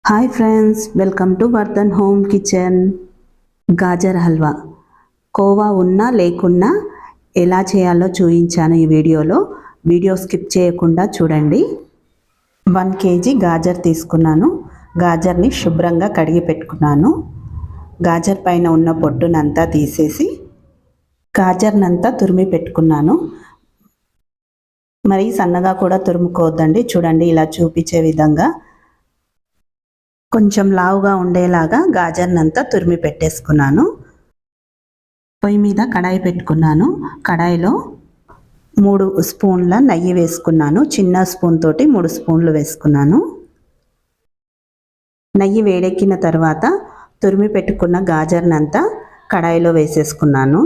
Hi friends, welcome to Vardhan home kitchen. Gajar halwa khoa ఉన్నా లేకున్నా ఎలా చేయాలో చూపించాను ఈ వీడియోలో. వీడియో స్కిప్ చేయకుండా చూడండి. 1 kg గాజర్ తీసుకున్నాను. గాజర్ని శుభ్రంగా కడిగి పెట్టుకున్నాను. గాజర్ పైన ఉన్న పొట్టునంతా తీసేసి గాజర్నంతా తురిమి పెట్టుకున్నాను. మరి సన్నగా కూడా తురుముకోవద్దండి. చూడండి, ఇలా చూపించే విధంగా కొంచెం లావుగా ఉండేలాగా గాజర్నంతా తురిమి పెట్టేసుకున్నాను. పొయ్యి మీద కడాయి పెట్టుకున్నాను. కడాయిలో 3 స్పూన్ల నెయ్యి వేసుకున్నాను. చిన్న స్పూన్ తోటి 3 స్పూన్లు వేసుకున్నాను. నెయ్యి వేడెక్కిన తర్వాత తురిమి పెట్టుకున్న గాజర్నంతా కడాయిలో వేసేసుకున్నాను.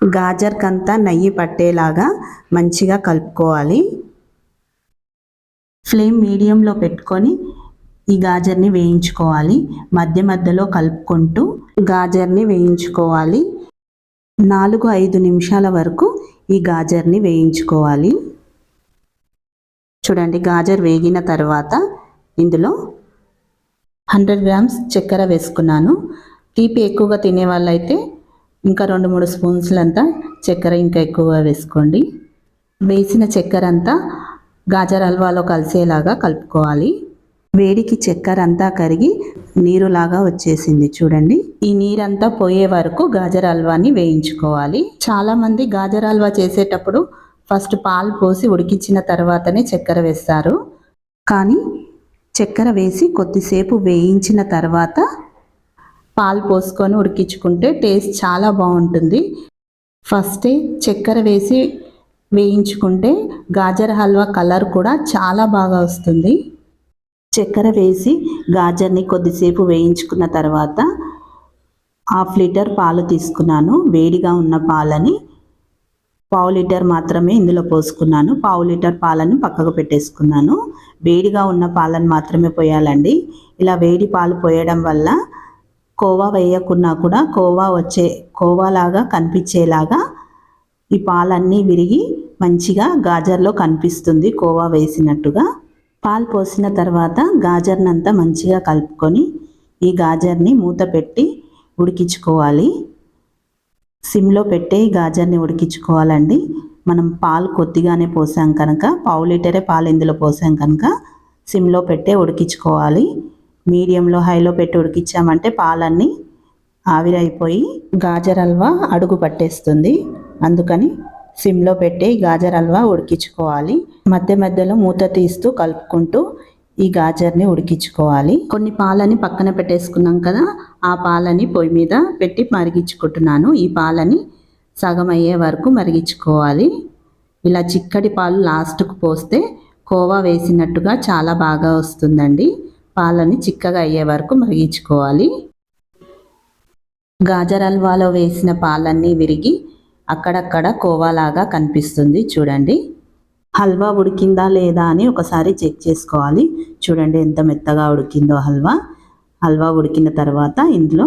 గాజర్కంతా నెయ్యి పట్టేలాగా మంచిగా కలుపుకోవాలి. ఫ్లేమ్ మీడియంలో పెట్టుకొని ఈ గాజర్ని వేయించుకోవాలి. మధ్య మధ్యలో కలుపుకుంటూ గాజర్ని వేయించుకోవాలి. 4-5 నిమిషాల వరకు ఈ గాజర్ని వేయించుకోవాలి. చూడండి, గాజర్ వేగిన తర్వాత ఇందులో 100 గ్రామ్స్ చక్కెర వేసుకున్నాను. తీపి ఎక్కువగా తినే వాళ్ళైతే ఇంకా 2-3 స్పూన్స్లంతా చక్కెర ఇంకా ఎక్కువగా వేసుకోండి. వేసిన చక్కెర అంతా గాజర్ హల్వాలో కలిసేలాగా కలుపుకోవాలి. వేడికి చక్కెర అంతా కరిగి నీరులాగా వచ్చేసింది. చూడండి, ఈ నీరంతా పోయే వరకు గాజర్ హల్వాని వేయించుకోవాలి. చాలామంది గాజర్ హల్వా చేసేటప్పుడు ఫస్ట్ పాలు పోసి ఉడికించిన తర్వాతనే చక్కెర వేస్తారు. కానీ చక్కెర వేసి కొద్దిసేపు వేయించిన తర్వాత పాలు పోసుకొని ఉడికించుకుంటే టేస్ట్ చాలా బాగుంటుంది. ఫస్టే చక్కెర వేసి వేయించుకుంటే గాజర్ హల్వా కలర్ కూడా చాలా బాగా వస్తుంది. చక్కెర వేసి గాజర్ని కొద్దిసేపు వేయించుకున్న తర్వాత 1/2 లీటర్ పాలు తీసుకున్నాను. వేడిగా ఉన్న పాలని 1/2 లీటర్ మాత్రమే ఇందులో పోసుకున్నాను. 1/2 లీటర్ పాలను పక్కకు పెట్టేసుకున్నాను. వేడిగా ఉన్న పాలను మాత్రమే పోయాలండి. ఇలా వేడి పాలు పోయడం వల్ల కోవా వేయకున్నా కూడా కోవాలాగా కనిపించేలాగా ఈ పాలన్నీ విరిగి మంచిగా గాజర్లో కనిపిస్తుంది కోవా వేసినట్టుగా. పాలు పోసిన తర్వాత గాజర్నంతా మంచిగా కలుపుకొని ఈ గాజర్ని మూత పెట్టి ఉడికించుకోవాలి. సిమ్లో పెట్టే ఈ గాజర్ని ఉడికించుకోవాలండి. మనం పాలు కొద్దిగానే పోసాం కనుక 1/2 లీటరే పాలు ఇందులో పోసాం కనుక సిమ్లో పెట్టే ఉడికించుకోవాలి. మీడియంలో హైలో పెట్టి ఉడికించామంటే పాలన్నీ ఆవిరైపోయి గాజర్ హల్వా అడుగు పట్టేస్తుంది. అందుకని సిమ్లో పెట్టి గాజర్ హల్వా ఉడికించుకోవాలి. మధ్య మధ్యలో మూత తీస్తూ కలుపుకుంటూ ఈ గాజర్ని ఉడికించుకోవాలి. కొన్ని పాలని పక్కన పెట్టేసుకున్నాం కదా, ఆ పాలని పొయ్యి మీద పెట్టి మరిగించుకుంటున్నాను. ఈ పాలని సగం అయ్యే వరకు మరిగించుకోవాలి. ఇలా చిక్కటి పాలు లాస్ట్కు పోస్తే కోవా వేసినట్టుగా చాలా బాగా వస్తుందండి. పాలని చిక్కగా అయ్యే వరకు మరిగించుకోవాలి. గాజర్ హల్వాలో వేసిన పాలన్నీ విరిగి అక్కడక్కడ కోవాలాగా కనిపిస్తుంది. చూడండి, హల్వా ఉడికిందా లేదా అని ఒకసారి చెక్ చేసుకోవాలి. చూడండి ఎంత మెత్తగా ఉడికిందో హల్వా. హల్వా ఉడికిన తర్వాత ఇందులో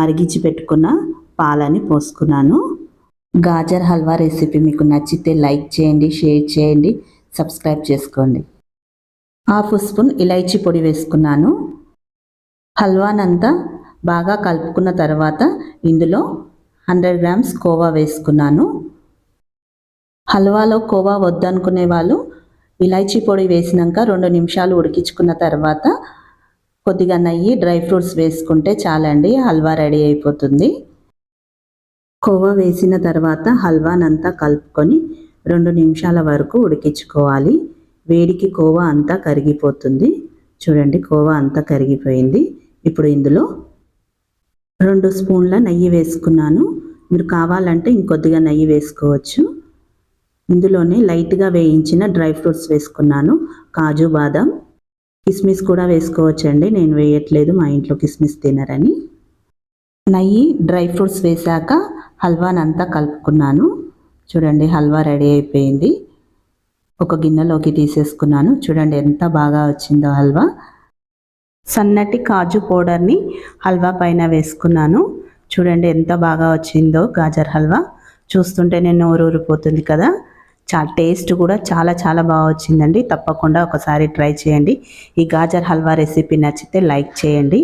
మరిగించి పెట్టుకున్న పాలని పోసుకున్నాను. గాజర్ హల్వా రెసిపీ మీకు నచ్చితే లైక్ చేయండి, షేర్ చేయండి, సబ్స్క్రైబ్ చేసుకోండి. 1/2 స్పూన్ ఇలైచీ పొడి వేసుకున్నాను. హల్వానంతా బాగా కలుపుకున్న తర్వాత ఇందులో 100 గ్రామ్స్ కోవా వేసుకున్నాను. హల్వాలో కోవా వద్దనుకునే వాళ్ళు ఇలైచీ పొడి వేసినాక 2 నిమిషాలు ఉడికించుకున్న తర్వాత కొద్దిగా నెయ్యి, డ్రై ఫ్రూట్స్ వేసుకుంటే చాలండి, హల్వా రెడీ అయిపోతుంది. కోవా వేసిన తర్వాత హల్వానంతా కలుపుకొని 2 నిమిషాల వరకు ఉడికించుకోవాలి. వేడికి కోవా అంతా కరిగిపోతుంది. చూడండి, కోవా అంతా కరిగిపోయింది. ఇప్పుడు ఇందులో 2 స్పూన్ల నెయ్యి వేసుకున్నాను. మీరు కావాలంటే ఇంకొద్దిగా నెయ్యి వేసుకోవచ్చు. ఇందులోనే లైట్గా వేయించిన డ్రై ఫ్రూట్స్ వేసుకున్నాను. కాజు, బాదం, కిస్మిస్ కూడా వేసుకోవచ్చండి. నేను వేయట్లేదు, మా ఇంట్లో కిస్మిస్ తినరని. నెయ్యి, డ్రై ఫ్రూట్స్ వేశాక హల్వానంతా కలుపుకున్నాను. చూడండి, హల్వా రెడీ అయిపోయింది. ఒక గిన్నెలోకి తీసేసుకున్నాను. చూడండి ఎంత బాగా వచ్చిందో హల్వా. సన్నటి కాజు పౌడర్ని హల్వా పైన వేసుకున్నాను. చూడండి ఎంత బాగా వచ్చిందో గాజర్ హల్వా. చూస్తుంటేనే నోరు ఊరిపోతుంది కదా. టేస్ట్ కూడా చాలా చాలా బాగా వచ్చిందండి. తప్పకుండా ఒకసారి ట్రై చేయండి. ఈ గాజర్ హల్వా రెసిపీ నచ్చితే లైక్ చేయండి.